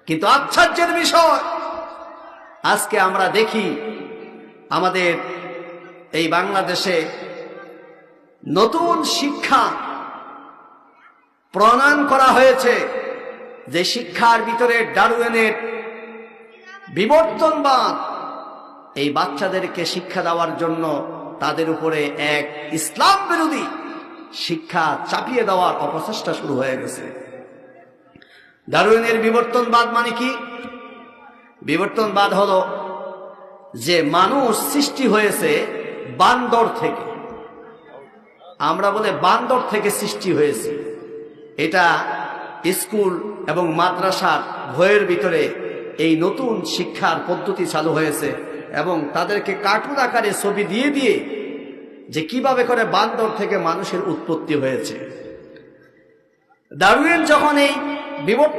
কিন্তু আশ্চর্যের বিষয়, আজকে আমরা দেখি আমাদের এই বাংলাদেশে নতুন শিক্ষা প্রণয়ন করা হয়েছে, যে শিক্ষার ভিতরে ডারউইনের বিবর্তনবাদ, এই বাচ্চাদেরকে শিক্ষা দেওয়ার জন্য তাদের উপরে এক ইসলাম বিরোধী শিক্ষা চাপিয়ে দেওয়ার অপচেষ্টা শুরু হয়ে গেছে। ডারউইনের বিবর্তনবাদ মানে কি? বিবর্তনবাদ হলো যে মানুষ সৃষ্টি হয়েছে বান্দর থেকে, আমরা বলে বান্দর থেকে সৃষ্টি হয়েছে। এটা স্কুল এবং মাদ্রাসার বইয়ের ভিতরে এই নতুন শিক্ষার পদ্ধতি চালু হয়েছে, এবং তাদেরকে কার্টুন আকারে ছবি দিয়ে দিয়ে যে কিভাবে করে বান্দর থেকে মানুষের উৎপত্তি হয়েছে। ডারউইন যখন এই বিবর্তন